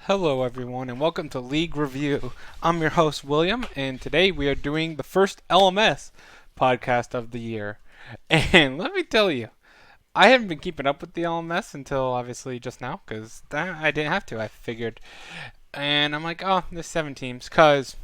Hello, everyone, and welcome to League Review. I'm your host, William, and today we are doing the first LMS podcast of the year. And let me tell you, I haven't been keeping up with the LMS until obviously just now, because I didn't have to. I figured. And I'm like, oh, there's 7 teams. Because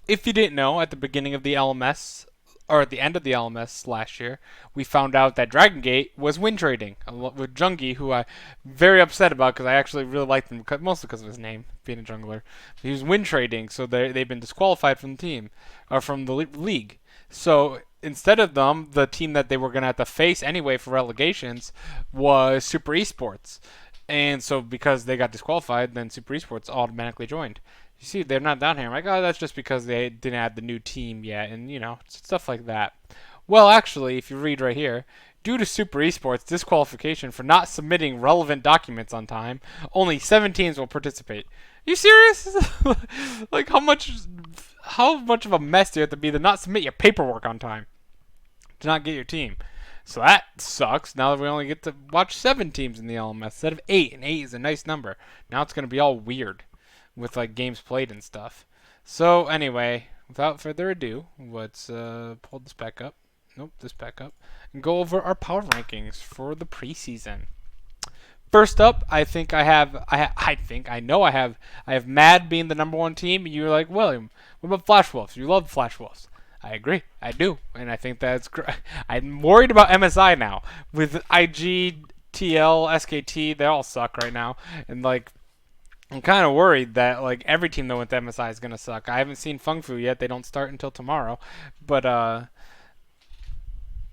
if you didn't know, at the beginning of the LMS, or at the end of the LMS last year, we found out that Dragon Gate was win trading with Jungi, who I'm very upset about because I actually really liked him, mostly because of his name, being a jungler. He was win trading, so they've been disqualified from the team, or from the league. So instead of them, the team that they were going to have to face anyway for relegations was Super Esports. And so because they got disqualified, then Super Esports automatically joined. You see, they're not down here. I'm like, oh, that's just because they didn't add the new team yet, and stuff like that. Well, actually, if you read right here, due to Super Esports disqualification for not submitting relevant documents on time, only 7 teams will participate. Are you serious? Like, how much of a mess do you have to be to not submit your paperwork on time to not get your team? So that sucks. Now that we only get to watch 7 teams in the LMS instead of 8, and 8 is a nice number. Now it's gonna be all weird with like games played and stuff. So anyway, without further ado, let's pull this back up. Nope, this back up, and go over our power rankings for the preseason. First up, I have Mad being the number 1 team. You're like, William, what about Flash Wolves? You love Flash Wolves. I agree, I do, and I think that's great. I'm worried about MSI now with IG, TL, SKT. They all suck right now, and like I'm kind of worried that like every team that went to MSI is gonna suck. I haven't seen Feng Fu yet; they don't start until tomorrow. But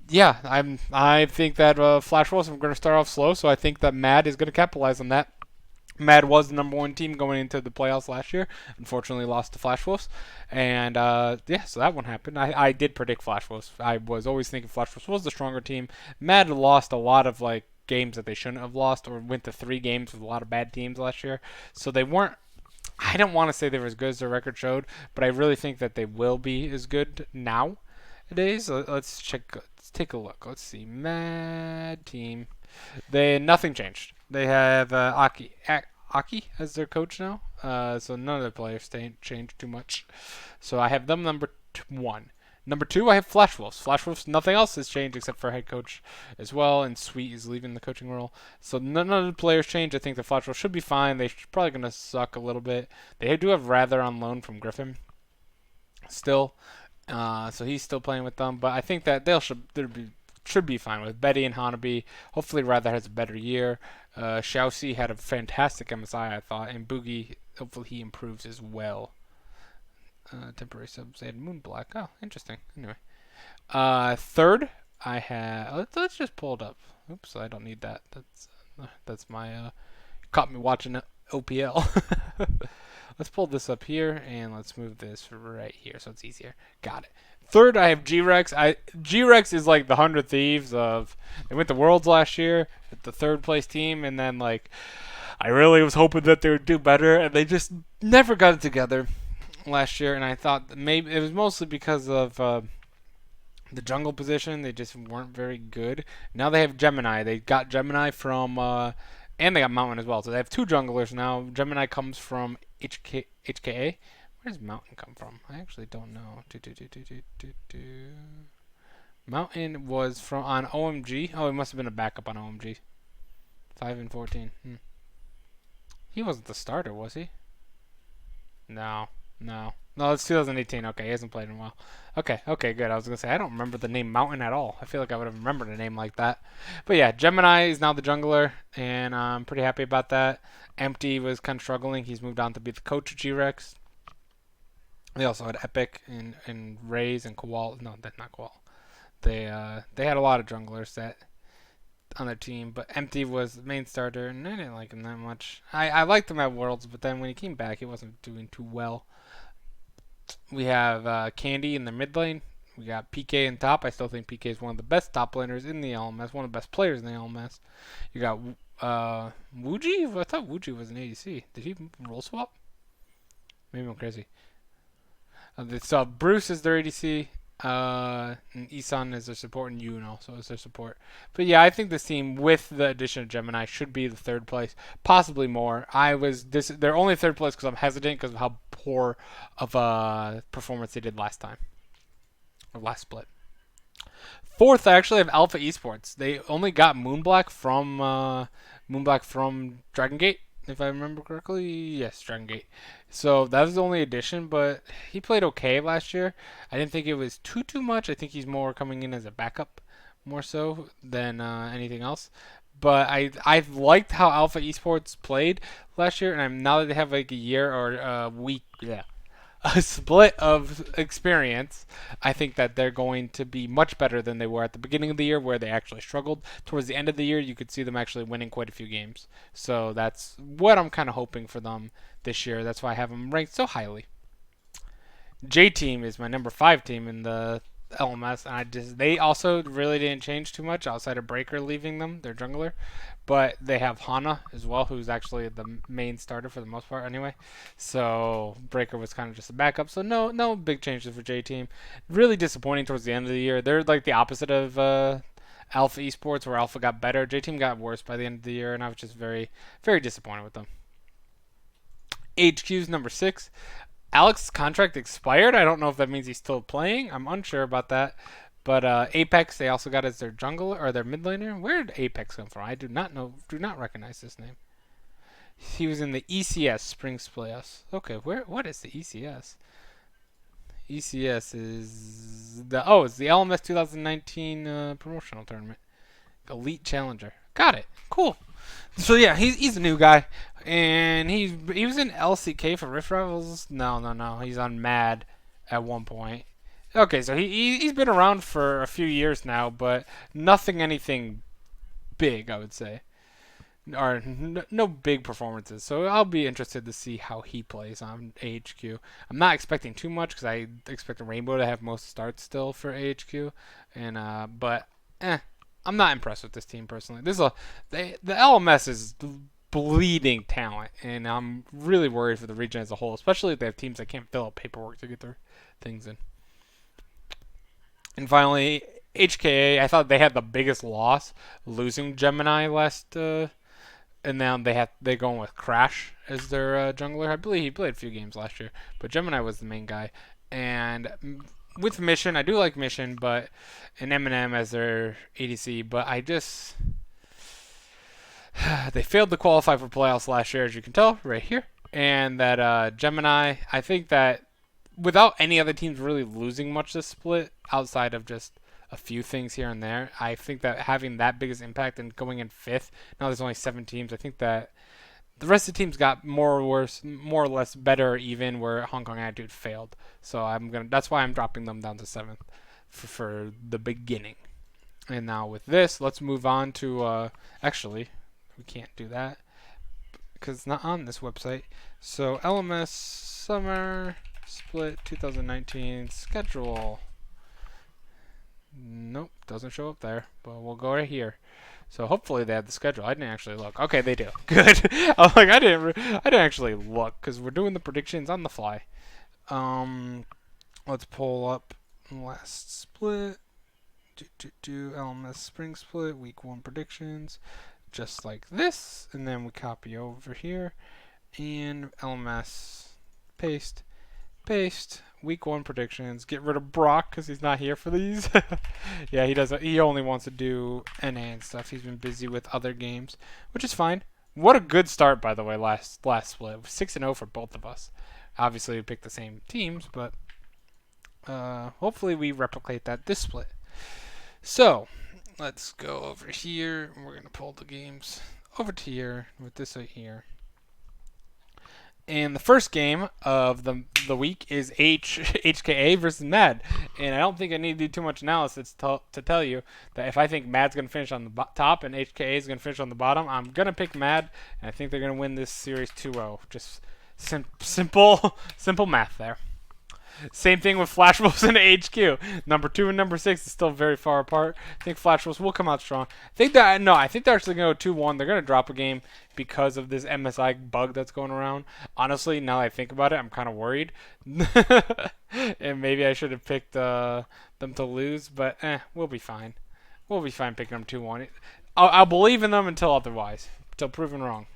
yeah, I think that Flash Wolves are gonna start off slow, so I think that Mad is gonna capitalize on that. Mad was the number 1 team going into the playoffs last year. Unfortunately, lost to Flash Wolves, and yeah, so that one happened. I did predict Flash Wolves. I was always thinking Flash Wolves was the stronger team. Mad lost a lot of like games that they shouldn't have lost, or went to 3 games with a lot of bad teams last year. So they weren't. I don't want to say they were as good as their record showed, but I really think that they will be as good nowadays. Let's check. Let's take a look. Let's see. Mad team. Nothing changed. They have Aki as their coach now. So none of their players changed too much. So I have them number 1. Number 2, I have Flash Wolves. Flash Wolves, nothing else has changed except for head coach as well, and Sweet is leaving the coaching role. So none of the players changed. I think the Flash Wolves should be fine. They're probably going to suck a little bit. They do have Rather on loan from Griffin still. So he's still playing with them, but I think that should be fine with Betty and Hanabi. Hopefully, Rather has a better year. Xiaoxi had a fantastic MSI, I thought, and Boogie, hopefully he improves as well. Temporary subs add Moonblack. Oh, interesting. Anyway, third, I have. Let's just pull it up. Oops, I don't need that. That's my caught me watching OPL. Let's pull this up here and let's move this right here so it's easier. Got it. Third, I have G-Rex. G-Rex is like the 100 Thieves of. They went to Worlds last year at the 3rd place team, and then like I really was hoping that they would do better, and they just never got it together last year. And I thought that maybe it was mostly because of the jungle position. They just weren't very good. Now they have Gemini. They got Gemini from and they got Mountain as well. So they have 2 junglers now. Gemini comes from HKA. Where does Mountain come from? I actually don't know. Mountain was from on OMG. Oh, he must have been a backup on OMG. 5 and 14. He wasn't the starter, was he? No. No, it's 2018. Okay, he hasn't played in a while. Okay, good. I was going to say, I don't remember the name Mountain at all. I feel like I would have remembered a name like that. But yeah, Gemini is now the jungler, and I'm pretty happy about that. Empty was kind of struggling. He's moved on to be the coach of G-Rex. They also had Epic and Raze and Koal. No, that's not Koal. They had a lot of junglers that on their team, but Empty was the main starter, and I didn't like him that much. I liked him at Worlds, but then when he came back, he wasn't doing too well. We have Candy in the mid lane. We got PK in top. I still think PK is one of the best top laners in the LMS, one of the best players in the LMS. You got Wuji? I thought Wuji was an ADC. Did he role swap? Maybe I'm crazy. So Bruce is their ADC. And Isan is their support, and Yoon also is their support. But yeah, I think this team, with the addition of Gemini, should be the third place, possibly more. They're only third place because I'm hesitant because of how poor of a performance they did last time, or last split. Fourth, I actually have Alpha Esports. They only got Moonblack from Dragon Gate, if I remember correctly. Yes, Dragon Gate. So that was the only addition, but he played okay last year. I didn't think it was too much. I think he's more coming in as a backup, more so than anything else. But I liked how Alpha Esports played last year, and now that they have like a year or a week, yeah, a split of experience, I think that they're going to be much better than they were at the beginning of the year, where they actually struggled. Towards the end of the year, you could see them actually winning quite a few games. So that's what I'm kind of hoping for them this year. That's why I have them ranked so highly. J Team is my number 5 team in the LMS, and they also really didn't change too much outside of Breaker leaving them, their jungler. But they have Hana as well, who's actually the main starter for the most part anyway. So Breaker was kind of just a backup. So no big changes for J Team. Really disappointing towards the end of the year. They're like the opposite of Alpha Esports, where Alpha got better. J Team got worse by the end of the year, and I was just very disappointed with them. HQ's number 6. Alex's contract expired. I don't know if that means he's still playing. I'm unsure about that. But Apex, they also got as their jungler or their mid laner. Where did Apex come from? I do not know. Do not recognize this name. He was in the ECS Springs playoffs. Okay, What is the ECS? ECS is it's the LMS 2019 promotional tournament. Elite Challenger. Got it. Cool. So yeah, he's a new guy, and he was in LCK for Rift Rivals. No. He's on Mad at one point. Okay, so he's been around for a few years now, but anything big, I would say, or no big performances. So I'll be interested to see how he plays on AHQ. I'm not expecting too much because I expect Rainbow to have most starts still for AHQ, and but I'm not impressed with this team personally. The LMS is bleeding talent, and I'm really worried for the region as a whole, especially if they have teams that can't fill out paperwork to get their things in. And finally, HKA. I thought they had the biggest loss, losing Gemini last, and now they're going with Crash as their jungler. I believe he played a few games last year, but Gemini was the main guy. And with Mission, I do like Mission, but and Eminem as their ADC, but they failed to qualify for playoffs last year, as you can tell right here. And that Gemini, I think that without any other teams really losing much this split, outside of just a few things here and there, I think that having that biggest impact and going in 5th, now there's only 7 teams, I think that the rest of the teams got more or less better, even where Hong Kong Attitude failed. So that's why I'm dropping them down to 7th for the beginning. And now with this, let's move on to actually, we can't do that because it's not on this website. So LMS Summer Split 2019 schedule. Nope, doesn't show up there, but we'll go right here. So hopefully they have the schedule. I didn't actually look. Okay, they do. Good. I didn't actually look because we're doing the predictions on the fly. Let's pull up last split. LMS Spring Split Week 1 predictions, just like this, and then we copy over here, and LMS paste. Week 1 predictions. Get rid of Brock because he's not here for these. Yeah, he doesn't. He only wants to do NA and stuff. He's been busy with other games, which is fine. What a good start, by the way. Last split, 6-0 for both of us. Obviously, we picked the same teams, but hopefully we replicate that this split. So let's go over here. We're gonna pull the games over to here with this right here. And the first game of the week is HKA versus Mad. And I don't think I need to do too much analysis to tell you that if I think Mad's going to finish on the top and HKA is going to finish on the bottom, I'm going to pick Mad, and I think they're going to win this series 2-0. Just simple math there. Same thing with Flash Wolves and HQ. Number 2 and number 6 is still very far apart. I think Flash Wolves will come out strong. I think they're actually going to go 2-1. They're going to drop a game because of this MSI bug that's going around. Honestly, now that I think about it, I'm kind of worried. And maybe I should have picked them to lose, but we'll be fine. We'll be fine picking them 2-1. I'll believe in them until otherwise, until proven wrong.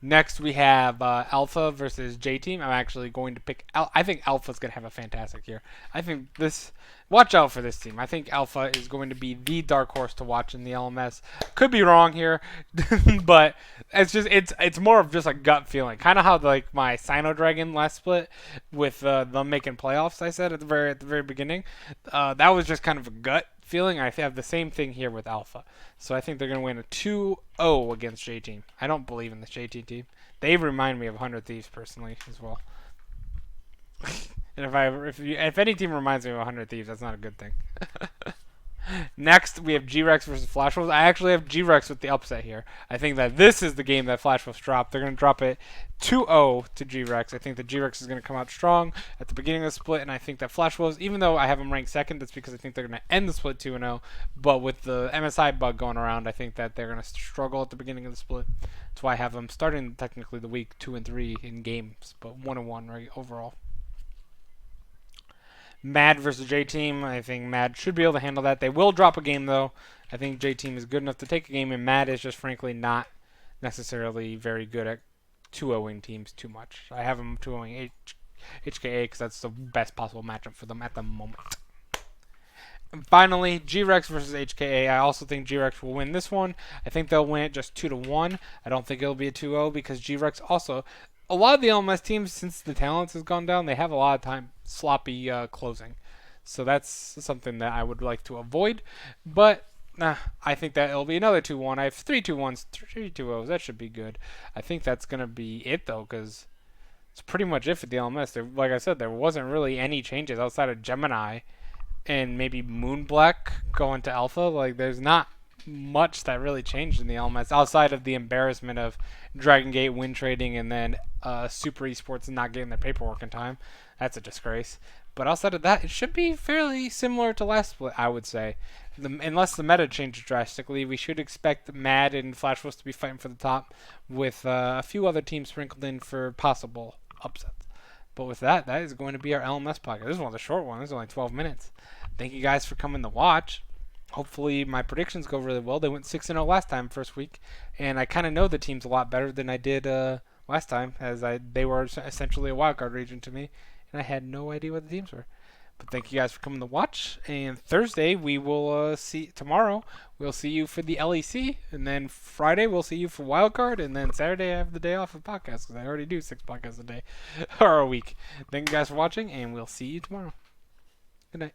Next, we have Alpha versus J Team. I'm actually going to pick. I think Alpha's going to have a fantastic year. I think this. Watch out for this team. I think Alpha is going to be the dark horse to watch in the LMS. Could be wrong here, but it's more of just a gut feeling. Kind of how like my Sino Dragon last split with them making playoffs. I said at the very beginning. That was just kind of a gut feeling. I have the same thing here with Alpha. So I think they're going to win a 2-0 against J-Team. I don't believe in the J-Team team. They remind me of 100 Thieves personally as well. And if any team reminds me of 100 Thieves, that's not a good thing. Next, we have G-Rex versus Flash Wolves. I actually have G-Rex with the upset here. I think that this is the game that Flash Wolves drop. They're going to drop it 2-0 to G-Rex. I think that G-Rex is going to come out strong at the beginning of the split, and I think that Flash Wolves, even though I have them ranked second, that's because I think they're going to end the split 2-0. But with the MSI bug going around, I think that they're going to struggle at the beginning of the split. That's why I have them starting technically the week 2 and 3 in games, but 1-1 right overall. Mad versus J-Team. I think Mad should be able to handle that. They will drop a game, though. I think J-Team is good enough to take a game, and Mad is just, frankly, not necessarily very good at 2-0ing teams too much. I have them 2-0ing HKA because that's the best possible matchup for them at the moment. And finally, G-Rex versus HKA. I also think G-Rex will win this one. I think they'll win it just 2-1. I don't think it'll be a 2-0 because G-Rex also... A lot of the LMS teams, since the talents has gone down, they have a lot of time sloppy closing. So that's something that I would like to avoid. But I think that it'll be another 2-1. I have 3 2-1s, 3 2-0s. That should be good. I think that's going to be it, though, because it's pretty much it for the LMS. Like I said, there wasn't really any changes outside of Gemini and maybe Moonblack going to Alpha. Like, there's not much that really changed in the LMS outside of the embarrassment of Dragon Gate win trading and then Super Esports not getting their paperwork in time. That's a disgrace. But outside of that, it should be fairly similar to last split, I would say. Unless the meta changes drastically, we should expect Mad and Flash Wolves to be fighting for the top with a few other teams sprinkled in for possible upsets. But with that, that is going to be our LMS podcast. This is one of the short ones. This is only 12 minutes. Thank you guys for coming to watch. Hopefully my predictions go really well. They went 6-0 last time, first week, and I kind of know the teams a lot better than I did last time, as they were essentially a wildcard region to me, and I had no idea what the teams were. But thank you guys for coming to watch, and Thursday we will tomorrow we'll see you for the LEC, and then Friday we'll see you for wildcard, and then Saturday I have the day off of podcasts because I already do 6 podcasts a day or a week. Thank you guys for watching, and we'll see you tomorrow. Good night.